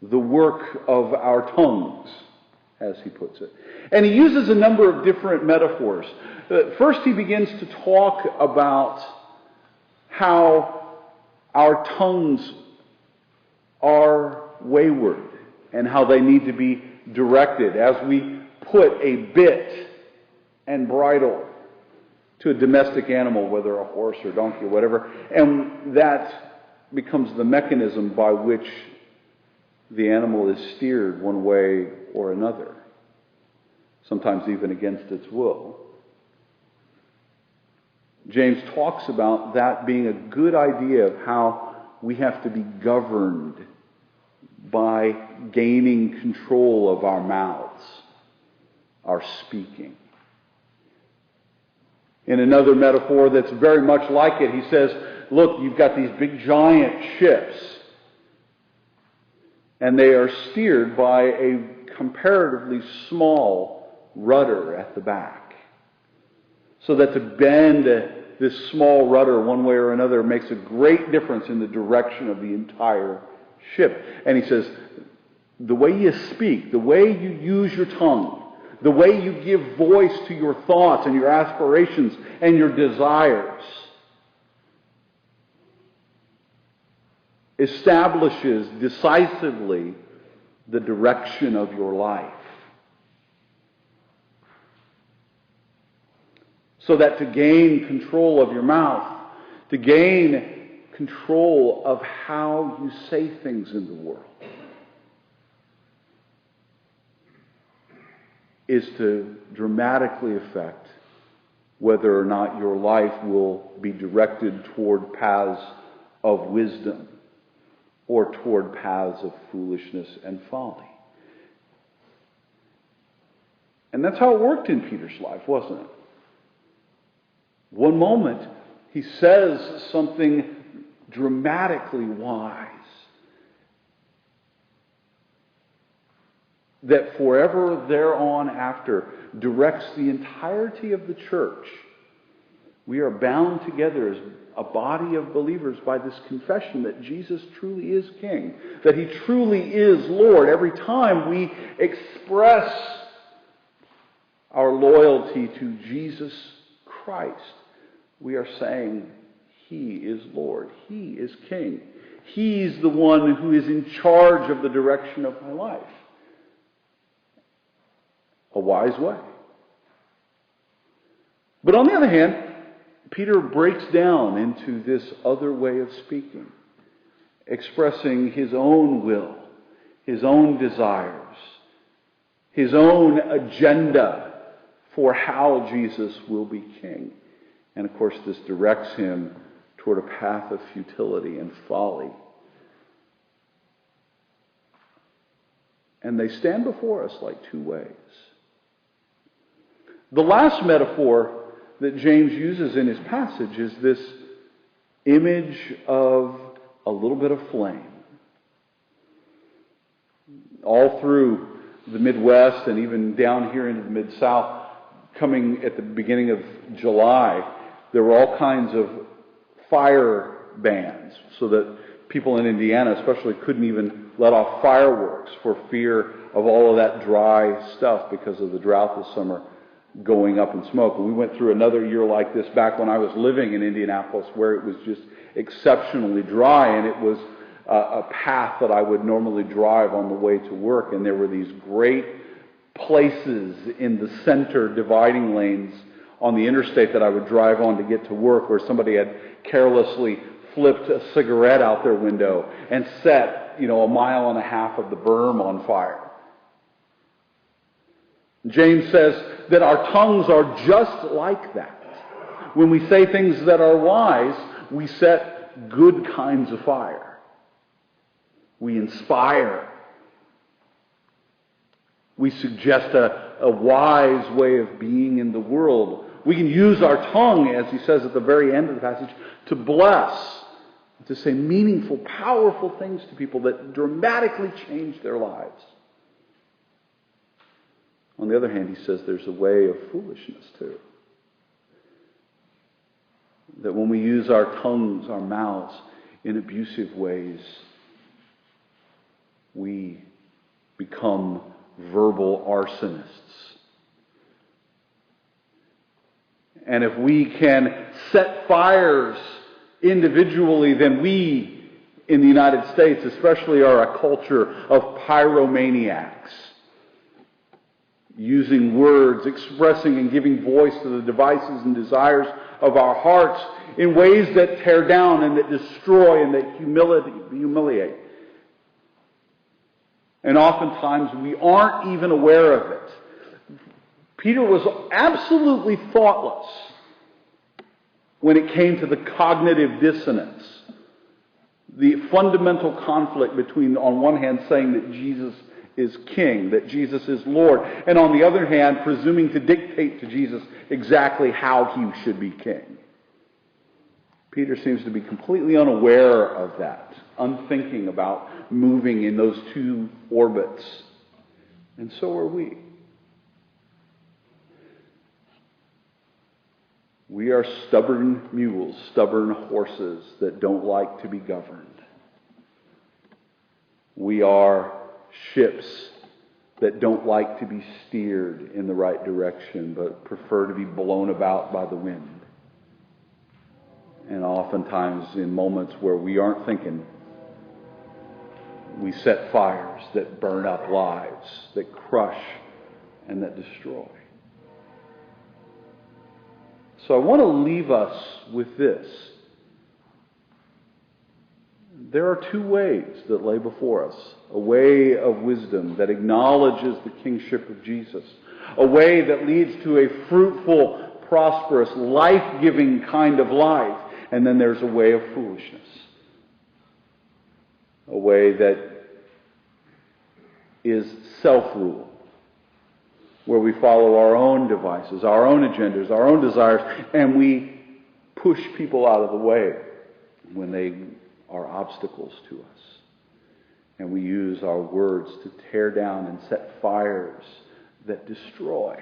the work of our tongues, as he puts it. And he uses a number of different metaphors. First, he begins to talk about how our tongues are wayward and how they need to be directed as we put a bit and bridle to a domestic animal, whether a horse or donkey or whatever, and that becomes the mechanism by which the animal is steered one way or another, sometimes even against its will. James talks about that being a good idea of how we have to be governed by gaining control of our mouths, our speaking. In another metaphor that's very much like it, he says, look, you've got these big giant ships, and they are steered by a comparatively small rudder at the back. So that to bend this small rudder one way or another makes a great difference in the direction of the entire ship. And he says, the way you speak, the way you use your tongue, the way you give voice to your thoughts and your aspirations and your desires establishes decisively the direction of your life. So that to gain control of your mouth, to gain control of how you say things in the world, is to dramatically affect whether or not your life will be directed toward paths of wisdom or toward paths of foolishness and folly. And that's how it worked in Peter's life, wasn't it? One moment, he says something dramatically wise that forever thereon after directs the entirety of the church. We are bound together as a body of believers by this confession that Jesus truly is King, that He truly is Lord. Every time we express our loyalty to Jesus Christ, we are saying He is Lord. He is King. He's the one who is in charge of the direction of my life. A wise way. But on the other hand, Peter breaks down into this other way of speaking, expressing his own will, his own desires, his own agenda for how Jesus will be king. And of course, this directs him toward a path of futility and folly. And they stand before us like two ways. The last metaphor that James uses in his passage is this image of a little bit of flame. All through the Midwest and even down here into the Mid-South, coming at the beginning of July, there were all kinds of fire bans so that people in Indiana especially couldn't even let off fireworks for fear of all of that dry stuff because of the drought this summer going up in smoke. And we went through another year like this back when I was living in Indianapolis, where it was just exceptionally dry, and it was a path that I would normally drive on the way to work, and there were these great places in the center dividing lanes on the interstate that I would drive on to get to work, where somebody had carelessly flipped a cigarette out their window and set, a mile and a half of the berm on fire. James says that our tongues are just like that. When we say things that are wise, we set good kinds of fire. We inspire. We suggest a wise way of being in the world. We can use our tongue, as he says at the very end of the passage, to bless, to say meaningful, powerful things to people that dramatically change their lives. On the other hand, he says there's a way of foolishness too. That when we use our tongues, our mouths, in abusive ways, we become verbal arsonists. And if we can set fires individually, then we in the United States especially are a culture of pyromaniacs. Using words, expressing and giving voice to the devices and desires of our hearts in ways that tear down and that destroy and that humiliate. And oftentimes we aren't even aware of it. Peter was absolutely thoughtless when it came to the cognitive dissonance, the fundamental conflict between, on one hand, saying that Jesus is King, that Jesus is Lord, and on the other hand, presuming to dictate to Jesus exactly how he should be King. Peter seems to be completely unaware of that, unthinking about moving in those two orbits. And so are we. We are stubborn mules, stubborn horses that don't like to be governed. We are ships that don't like to be steered in the right direction, but prefer to be blown about by the wind. And oftentimes in moments where we aren't thinking, we set fires that burn up lives, that crush and that destroy. So I want to leave us with this. There are two ways that lay before us. A way of wisdom that acknowledges the kingship of Jesus. A way that leads to a fruitful, prosperous, life-giving kind of life. And then there's a way of foolishness. A way that is self-rule. Where we follow our own devices, our own agendas, our own desires, and we push people out of the way when they are obstacles to us. And we use our words to tear down and set fires that destroy.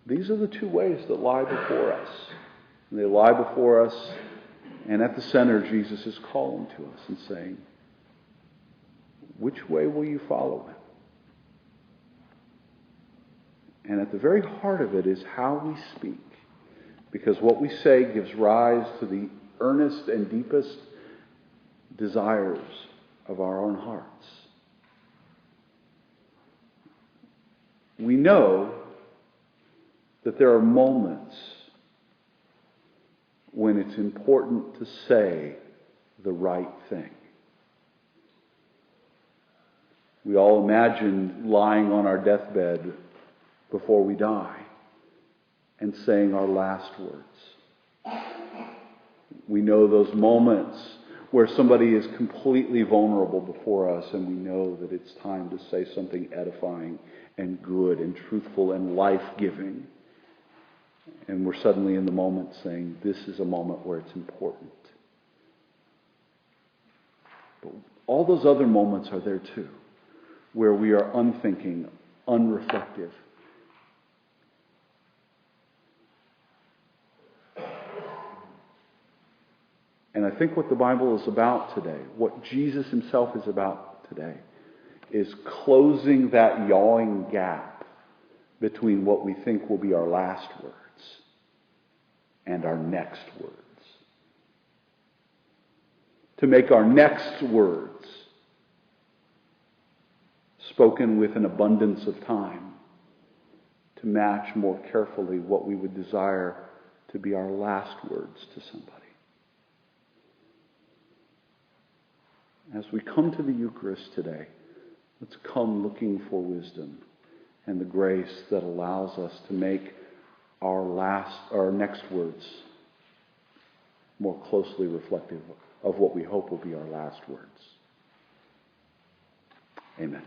These are the two ways that lie before us. And they lie before us, and at the center, Jesus is calling to us and saying, which way will you follow him? And at the very heart of it is how we speak. Because what we say gives rise to the earnest and deepest desires of our own hearts. We know that there are moments when it's important to say the right thing. We all imagine lying on our deathbed before we die and saying our last words. We know those moments where somebody is completely vulnerable before us and we know that it's time to say something edifying and good and truthful and life-giving. And we're suddenly in the moment saying, this is a moment where it's important. But all those other moments are there too, where we are unthinking, unreflective. And I think what the Bible is about today, what Jesus himself is about today, is closing that yawing gap between what we think will be our last words and our next words. To make our next words, spoken with an abundance of time, to match more carefully what we would desire to be our last words to somebody. As we come to the Eucharist today, let's come looking for wisdom and the grace that allows us to make our next words more closely reflective of what we hope will be our last words. Amen.